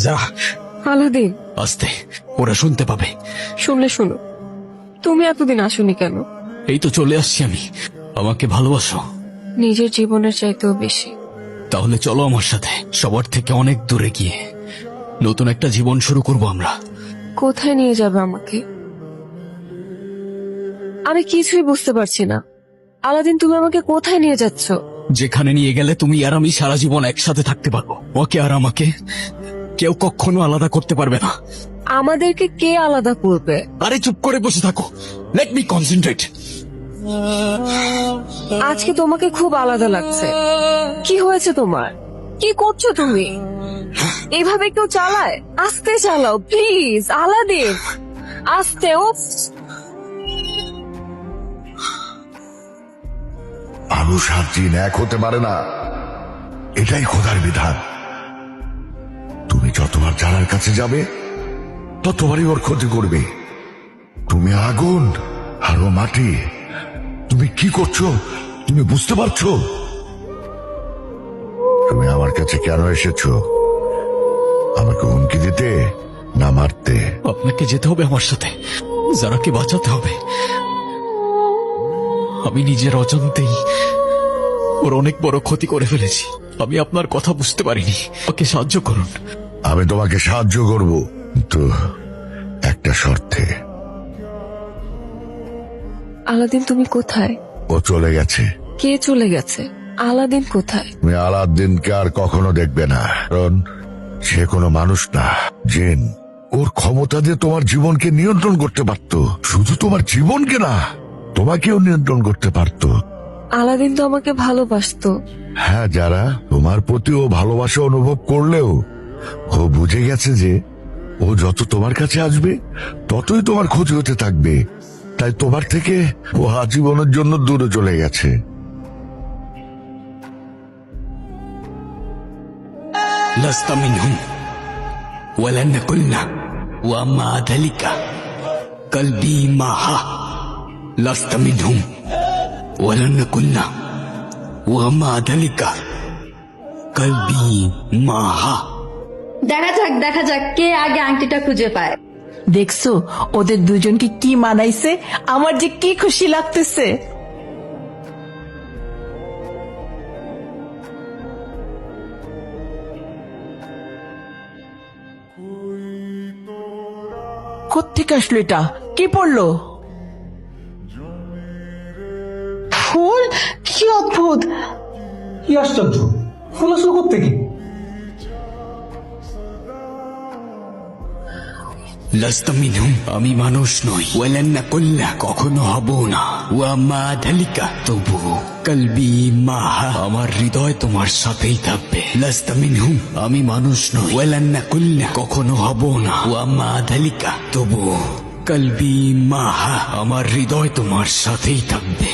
যা। আলাদিন, আস্তে, ওরা শুনতে পাবে। শুনলে শুনো, তুমি এতদিন আসোনি কেন? এই তো চলে আসছি আমি। আমাকে ভালোবাসো? নিজের জীবনের চাইতেও বেশি। তাহলে চলো আমার সাথে, সবার থেকে অনেক দূরে গিয়ে নতুন একটা জীবন শুরু করব আমরা। কোথায় নিয়ে যাবে আমাকে? আমি কিছুই বুঝতে পারছি না। আলাদিন, তুমি আমাকে কোথায় নিয়ে যাচ্ছ? যেখানে নিয়ে গেলে তুমি আর আমি সারা জীবন একসাথে থাকতে পারবো। ওকে আর আমাকে কেউ কখনো আলাদা করতে পারবে না। আমাদেরকে কে আলাদা করবে? আরে চুপ করে বসে থাকো, লেট মি কনসেন্ট্রেট। আজকে তোমাকে খুব আলাদা লাগছে। কি হয়েছে তোমার? কি করছো তুমি? এইভাবে কেউ চালায়? আস্তে চালাও প্লিজ। আলাদিন, আস্তে। ও মানুষ আর জিন এক হতে পারে না, এটাই খোদার বিধান। তুমি যতবার জানার কাছে যাবে ততবারই ওর ক্ষতি করবে। তুমি আগুন আর ও মাটি। তুমি কি করছো তুমি বুঝতে পারছো? তুমি আমার কাছে কেন এসেছো? আমাকে হুমকি দিতে না মারতে? আপনাকে যেতে হবে আমার সাথে, যারাকে বাঁচাতে হবে। আমি নিজের অজান্তেই ওর অনেক বড় ক্ষতি করে ফেলেছি। আমি আপনার কথা বুঝতে পারিনি, ওকে সাহায্য করুন। আমি তোমাকে সাহায্য করব, কিন্তু একটা শর্তে। আলাদিন, তুমি কোথায়? ও চলে গেছে। কে চলে গেছে? আলাদিন কোথায়? তুমি আলাদিনকে আর কখনো দেখবে না, কারণ সে কোনো মানুষ না, জিন। ওর ক্ষমতা দিয়ে তোমার জীবনকে নিয়ন্ত্রণ করতে পারতো। শুধু তোমার জীবনকে না, তোমাকেও নিয়ন্ত্রণ করতে পারতো। আলাদিন তো আমাকে ভালোবাসতো। হ্যাঁ, যারা তোমার প্রতি ও ভালোবাসা অনুভব করলেও ও বুঝে গেছে যে ও যত তোমার কাছে আসবে ততই তোমার ক্ষতি হতে থাকবে। তাই তোমার থেকে ও আজীবনের জন্য দূরে চলে গেছে। لست منهم ولن قلنا وما ذلك قلبي معها. لست منهم ولن قلنا وما ذلك قلبي معها. দেখা যাক কে আগে আংটিটা খুঁজে পায়। দেখছো ওদের দুজনকে কি মানাইছে? আমার যে কি খুশি লাগতেছে। কোত্থেকে আসলো এটা? কি পড়লো? ফুল? কি অদ্ভুত! কি আশ্চর্য, ফুল আসলো কোত্থেকে? لست منهم, আমি মানুষ নই। ولن قلنا, কখনো হব না। وما ذلك, তবু কলবি মাহা, আমার হৃদয় তোমার সাথেই থাকবে। لست منهم, আমি মানুষ নই। ولن قلنا, কখনো হব না। وما ذلك, তবু কলবি মাহা, আমার হৃদয় তোমার সাথেই থাকবে।